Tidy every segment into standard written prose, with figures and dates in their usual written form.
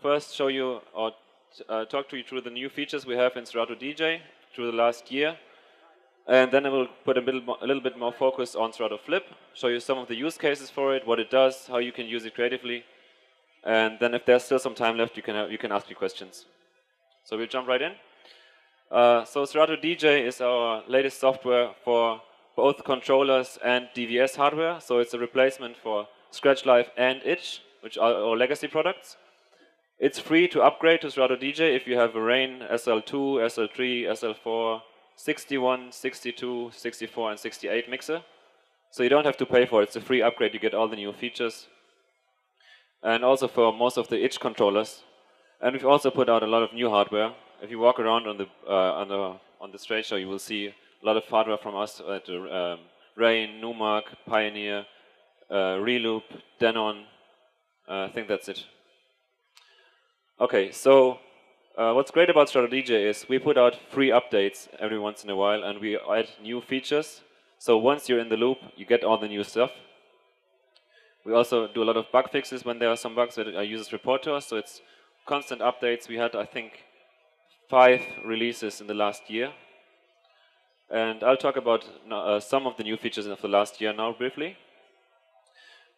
first show you or talk to you through the new features we have in Serato DJ through the last year. And then I will put a little bit more focus on Serato Flip, show you some of the use cases for it, what it does, how you can use it creatively. And then if there's still some time left, you can ask me questions. So we'll jump right in. So Serato DJ is our latest software for both controllers and DVS hardware. So it's a replacement for Scratch Live and Itch, which are our legacy products. It's free to upgrade to Serato DJ if you have a Rain SL2, SL3, SL4, 61, 62, 64, and 68 mixer. So you don't have to pay for it. It's a free upgrade. You get all the new features. And also for most of the Itch controllers. And we've also put out a lot of new hardware. If you walk around on the trade show, you will see a lot of hardware from us at Rain, Numark, Pioneer, Reloop, Denon. I think that's it. Okay, so what's great about Serato DJ is we put out free updates every once in a while, and we add new features. So once you're in the loop, you get all the new stuff. We also do a lot of bug fixes when there are some bugs that our users report to us. So it's constant updates. We had, I think, 5 releases in the last year. And I'll talk about some of the new features of the last year now briefly.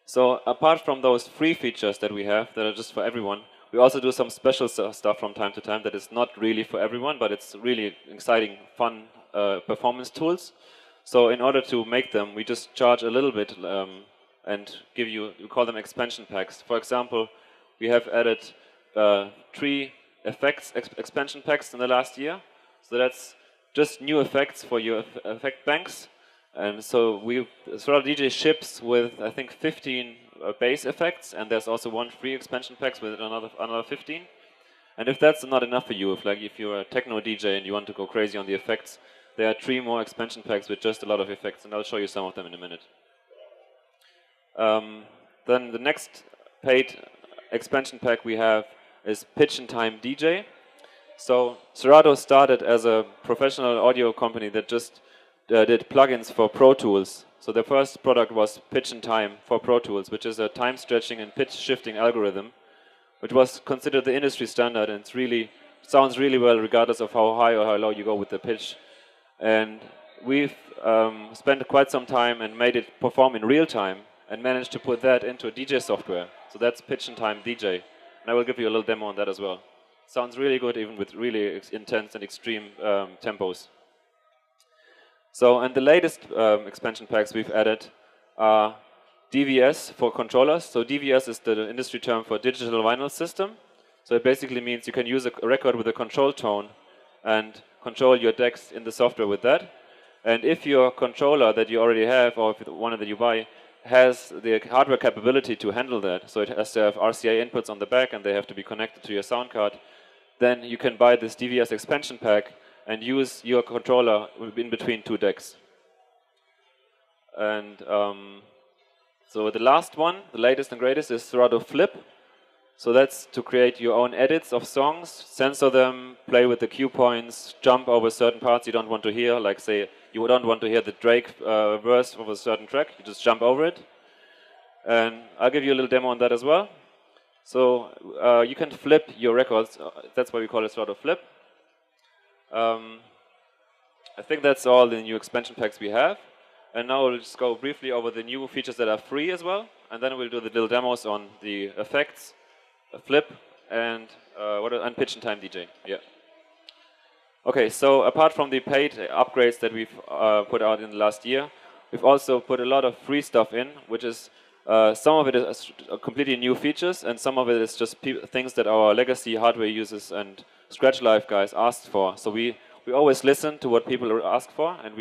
So apart from those free features that we have that are just for everyone, we also do some special stuff from time to time that is not really for everyone, but it's really exciting, fun performance tools. So in order to make them, we just charge a little bit and give you, we call them expansion packs. For example, we have added 3 effects expansion packs in the last year. So that's just new effects for your effect banks. And so Serato DJ ships with, I think, 15 bass effects, and there's also 1 free expansion packs with another 15. And if that's not enough for you, if you're a techno DJ and you want to go crazy on the effects, there are 3 more expansion packs with just a lot of effects, and I'll show you some of them in a minute. Then the next paid expansion pack we have is Pitch and Time DJ. So Serato started as a professional audio company that just did plugins for Pro Tools. So the first product was Pitch and Time for Pro Tools, which is a time stretching and pitch shifting algorithm, which was considered the industry standard, and sounds really well regardless of how high or how low you go with the pitch. And we've spent quite some time and made it perform in real time and managed to put that into a DJ software. So that's Pitch and Time DJ. And I will give you a little demo on that as well. Sounds really good, even with really intense and extreme tempos. So, and the latest expansion packs we've added are DVS for controllers. So DVS is the industry term for digital vinyl system. So it basically means you can use a record with a control tone and control your decks in the software with that. And if your controller that you already have, or if one that you buy, has the hardware capability to handle that, so it has to have RCA inputs on the back and they have to be connected to your sound card, then you can buy this DVS expansion pack and use your controller in between 2 decks. And so the last one, the latest and greatest, is Serato Flip. So that's to create your own edits of songs, censor them, play with the cue points, jump over certain parts you don't want to hear, like say you don't want to hear the Drake verse of a certain track, you just jump over it. And I'll give you a little demo on that as well. So you can flip your records, that's why we call it Serato Flip. I think that's all the new expansion packs we have. And now we'll just go briefly over the new features that are free as well. And then we'll do the little demos on the effects, Flip, and Pitch and Time DJ. Yeah. Okay, so apart from the paid upgrades that we've put out in the last year, we've also put a lot of free stuff in, which is some of it is completely new features, and some of it is just things that our legacy hardware users and Scratch Live guys asked for. So we always listen to what people ask for, and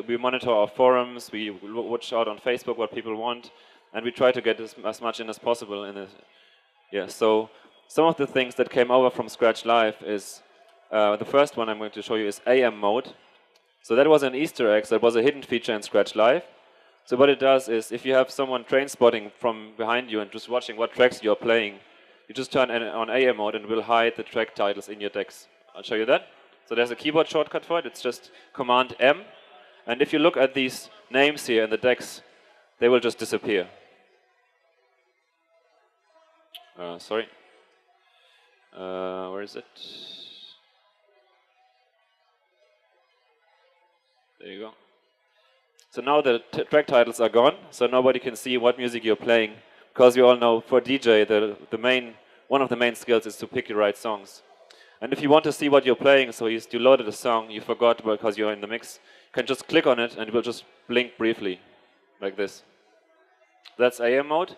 we monitor our forums, we watch out on Facebook what people want, and we try to get as much in as possible. So some of the things that came over from Scratch Live is, the first one I'm going to show you is AM mode. So that was an Easter egg, that was a hidden feature in Scratch Live. So what it does is, if you have someone train spotting from behind you and just watching what tracks you're playing, you just turn on AM mode and it will hide the track titles in your decks. I'll show you that. So there's a keyboard shortcut for it. It's just Command M. And if you look at these names here in the decks, they will just disappear. Sorry. Where is it? There you go. So now the track titles are gone, so nobody can see what music you're playing, because you all know for DJ one of the main skills is to pick the right songs. And if you want to see what you're playing, so you loaded a song, you forgot because you're in the mix, you can just click on it and it will just blink briefly, like this. That's AM mode.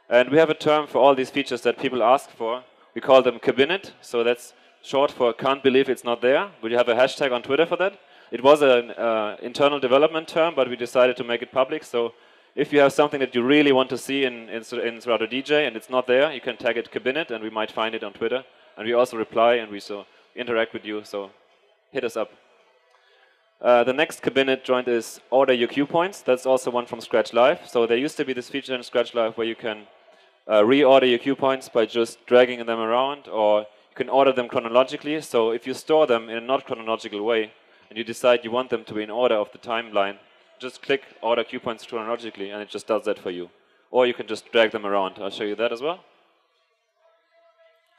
And we have a term for all these features that people ask for. We call them cabinet, so that's short for can't believe it's not there. Would you have a hashtag on Twitter for that? It was an internal development term, but we decided to make it public. So if you have something that you really want to see in Serato DJ and it's not there, you can tag it cabinet and we might find it on Twitter. And we also reply and we interact with you, so hit us up. The next cabinet joint is order your cue points. That's also one from Scratch Live. So there used to be this feature in Scratch Live where you can reorder your cue points by just dragging them around, or you can order them chronologically. So if you store them in a not chronological way, and you decide you want them to be in order of the timeline, just click order cue points chronologically and it just does that for you. Or you can just drag them around. I'll show you that as well.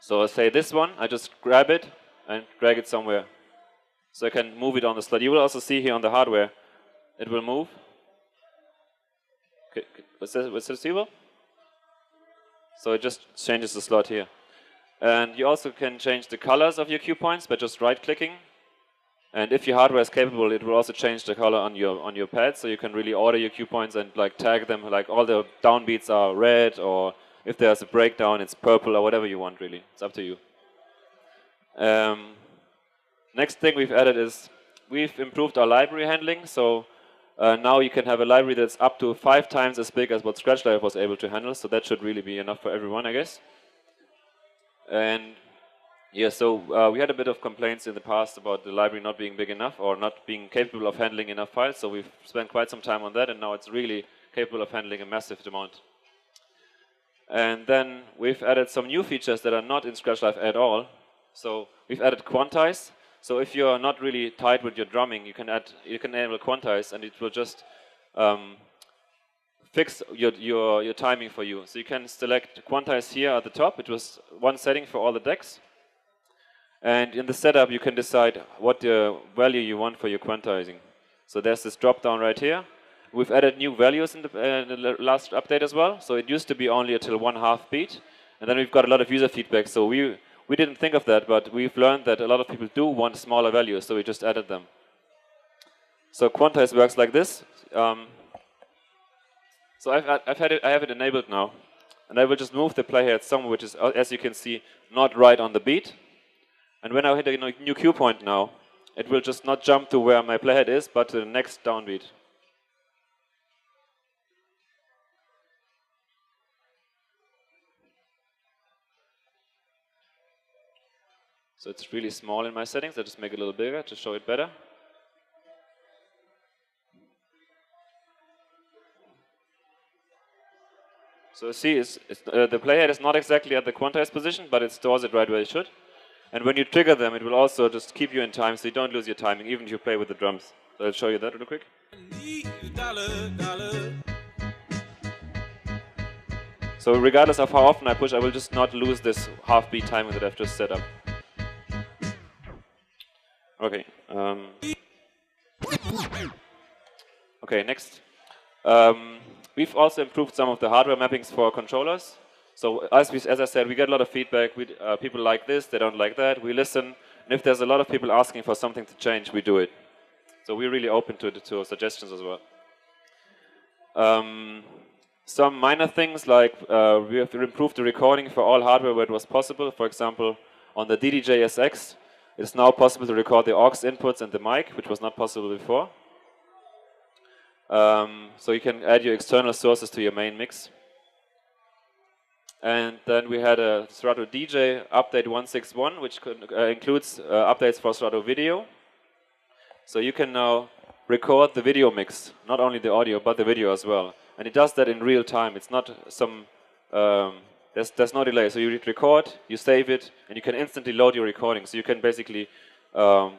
So I'll say this one, I just grab it and drag it somewhere. So I can move it on the slot. You will also see here on the hardware, it will move. Okay, what's this see? So it just changes the slot here. And you also can change the colors of your cue points by just right-clicking. And if your hardware is capable, it will also change the color on your pad, so you can really order your cue points and like tag them, like all the downbeats are red, or if there's a breakdown, it's purple, or whatever you want, really. It's up to you. Next thing we've added is we've improved our library handling, so now you can have a library that's up to 5 times as big as what Scratch Live was able to handle, so that should really be enough for everyone, I guess. And yeah, so we had a bit of complaints in the past about the library not being big enough or not being capable of handling enough files, so we've spent quite some time on that, and now it's really capable of handling a massive amount. And then we've added some new features that are not in Scratch Live at all. So we've added quantize. So if you're not really tight with your drumming, you can enable quantize, and it will just fix your timing for you. So you can select quantize here at the top. It was one setting for all the decks. And in the setup, you can decide what value you want for your quantizing. So there's this drop down right here. We've added new values in the last update as well. So it used to be only until 1/2 beat. And then we've got a lot of user feedback. So we didn't think of that, but we've learned that a lot of people do want smaller values, so we just added them. So quantize works like this. So I have it enabled now. And I will just move the playhead somewhere which is, as you can see, not right on the beat. And when I hit a new cue point now, it will just not jump to where my playhead is, but to the next downbeat. So it's really small in my settings. I just make it a little bigger to show it better. So see, the playhead is not exactly at the quantized position, but it stores it right where it should. And when you trigger them, it will also just keep you in time, so you don't lose your timing, even if you play with the drums. So I'll show you that real quick. So regardless of how often I push, I will just not lose this half-beat timing that I've just set up. Okay. Okay, next. We've also improved some of the hardware mappings for controllers. So as I said, we get a lot of feedback. People like this, they don't like that. We listen, and if there's a lot of people asking for something to change, we do it. So we're really open to suggestions as well. Some minor things like we have improved the recording for all hardware where it was possible. For example, on the DDJ-SX, it's now possible to record the aux inputs and the mic, which was not possible before. So you can add your external sources to your main mix. And then we had a Serato DJ update 161, which includes updates for Serato video. So you can now record the video mix, not only the audio, but the video as well. And it does that in real time. It's not some, there's no delay. So you record, you save it, and you can instantly load your recording. So you can basically, you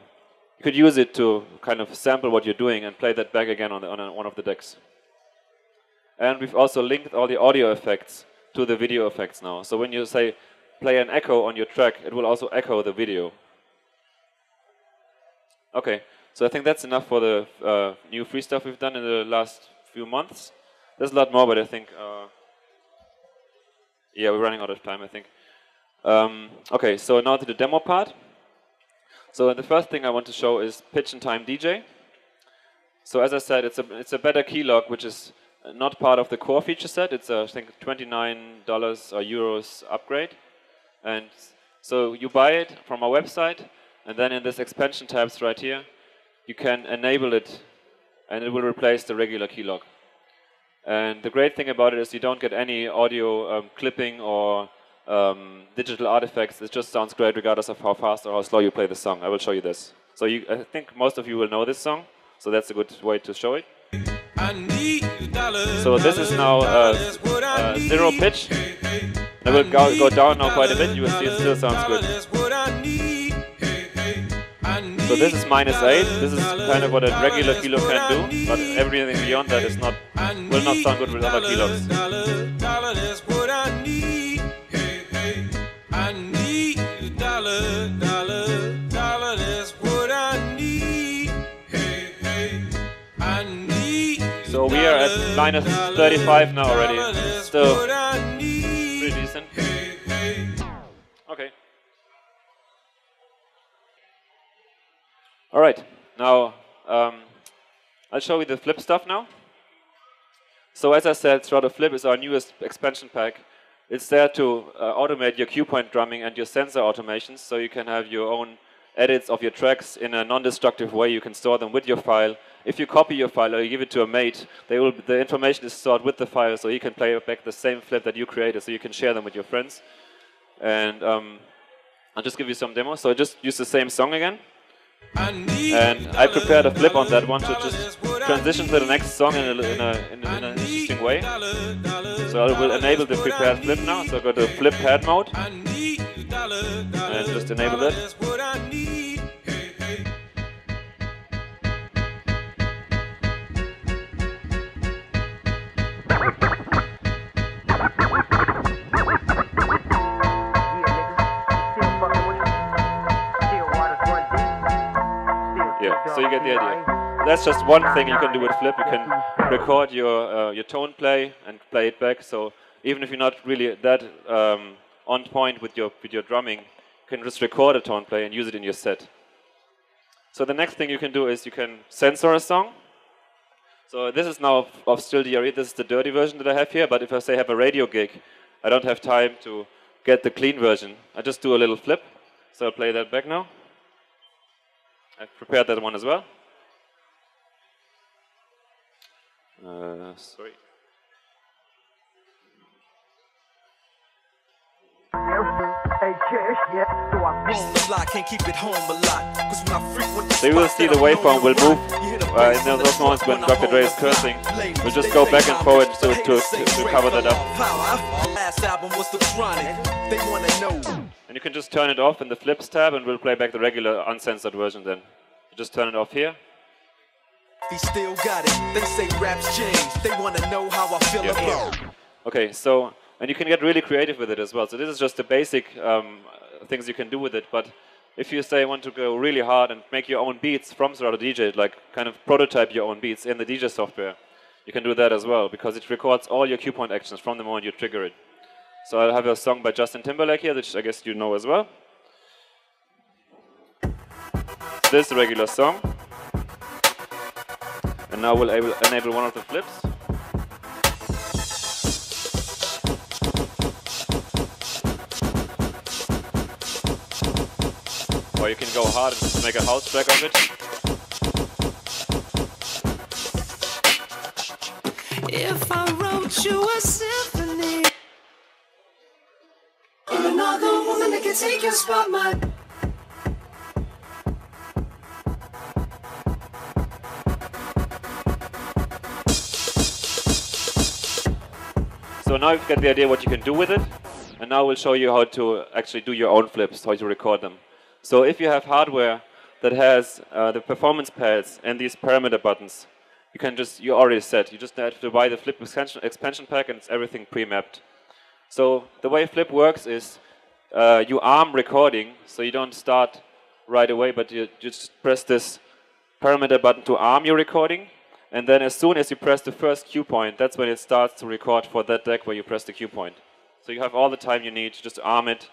could use it to kind of sample what you're doing and play that back again on one of the decks. And we've also linked all the audio effects to the video effects now. So when you say, play an echo on your track, it will also echo the video. Okay, so I think that's enough for the new free stuff we've done in the last few months. There's a lot more, but I think, yeah, we're running out of time, I think. Okay, so now to the demo part. So the first thing I want to show is pitch and time DJ. So as I said, it's a better keylog, which is not part of the core feature set. It's I think $29 or euros upgrade. And so you buy it from our website, and then in this expansion tabs right here, you can enable it, and it will replace the regular keylog. And the great thing about it is you don't get any audio clipping or digital artifacts. It just sounds great regardless of how fast or how slow you play the song. I will show you this. So I think most of you will know this song, so that's a good way to show it. So this is now zero pitch. I will go down now quite a bit. You will see it still sounds good. So this is -8. This is kind of what a regular keylog can do, but everything beyond that will not sound good with other keylogs. So we are at -35 now already. Still pretty decent. Okay. All right. Now I'll show you the flip stuff now. So as I said, Serato Flip is our newest expansion pack. It's there to automate your cue point drumming and your sensor automations, so you can have your own edits of your tracks in a non-destructive way. You can store them with your file. If you copy your file or you give it to a mate, the information is stored with the file, so you can play back the same flip that you created, so you can share them with your friends. And I'll just give you some demos. So I just use the same song again. And I prepared a flip on that one to just transition to the next song in an interesting way. So I will enable the prepared flip now. So I go to flip pad mode and just enable it. So you get the idea. That's just one thing you can do with Flip. You can record your tone play and play it back. So even if you're not really that on point with your drumming, you can just record a tone play and use it in your set. So the next thing you can do is you can censor a song. So this is now of still DRE. This is the dirty version that I have here. But if I say have a radio gig, I don't have time to get the clean version. I just do a little flip. So I'll play that back now. I've prepared that one as well. Sorry. So you will see the waveform will move in those moments when Dr. Dre is cursing. We'll just go back and forward to cover that up. And you can just turn it off in the Flips tab and we'll play back the regular uncensored version then. Just turn it off here. He still got it. They say raps change. They want to know how I feel about. Okay, so and you can get really creative with it as well. So this is just the basic things you can do with it. But if you say want to go really hard and make your own beats from Serato DJ, like kind of prototype your own beats in the DJ software, you can do that as well because it records all your cue point actions from the moment you trigger it. So I'll have a song by Justin Timberlake here, which I guess you know as well. This is the regular song. And now we'll enable one of the flips. Or you can go hard and just make a house track of it. If I wrote you a symphony, another woman that can take your spot, So now you've got the idea what you can do with it, and now we'll show you how to actually do your own flips, how to record them. So if you have hardware that has the performance pads and these parameter buttons, you're already set. You just have to buy the Flip expansion pack and it's everything pre-mapped. So the way Flip works is you arm recording, so you don't start right away, but you just press this parameter button to arm your recording, and then as soon as you press the first cue point, that's when it starts to record for that deck where you press the cue point. So you have all the time you need to just arm it,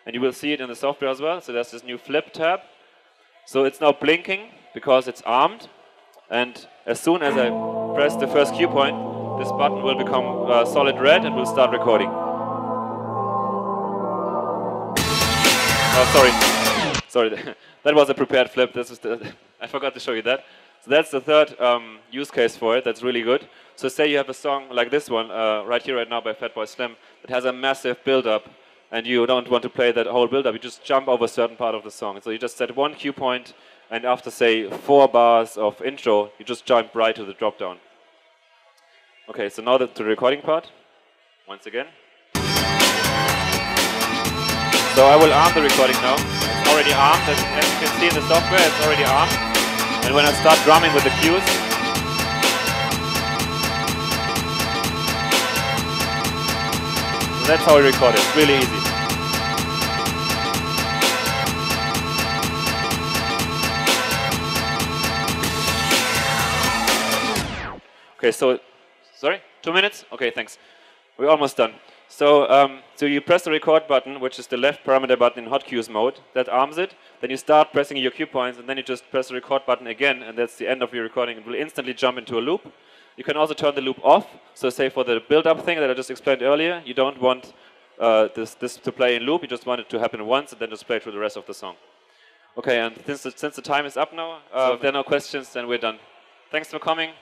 and you will see it in the software as well. So there's this new flip tab. So it's now blinking because it's armed, and as soon as I press the first cue point, this button will become solid red and will start recording. Oh, sorry, that was a prepared flip. This is I forgot to show you that. So that's the third use case for it. That's really good. So say you have a song like this one, right here, right now by Fatboy Slim, that has a massive build-up, and you don't want to play that whole build-up. You just jump over a certain part of the song. So you just set one cue point, and after, say, 4 bars of intro, you just jump right to the drop-down. Okay, so now to the recording part, once again. So I will arm the recording now. It's already armed, as you can see in the software, it's already armed. And when I start drumming with the cues, so that's how we record it. It's really easy. Okay, so, sorry, 2 minutes? Okay, thanks. We're almost done. So, so you press the record button, which is the left parameter button in hot cues mode. That arms it. Then you start pressing your cue points, and then you just press the record button again, and that's the end of your recording. It will instantly jump into a loop. You can also turn the loop off. So say for the build-up thing that I just explained earlier, you don't want this to play in loop. You just want it to happen once, and then just play through the rest of the song. Okay, and since the time is up now, if there are no questions, then we're done. Thanks for coming.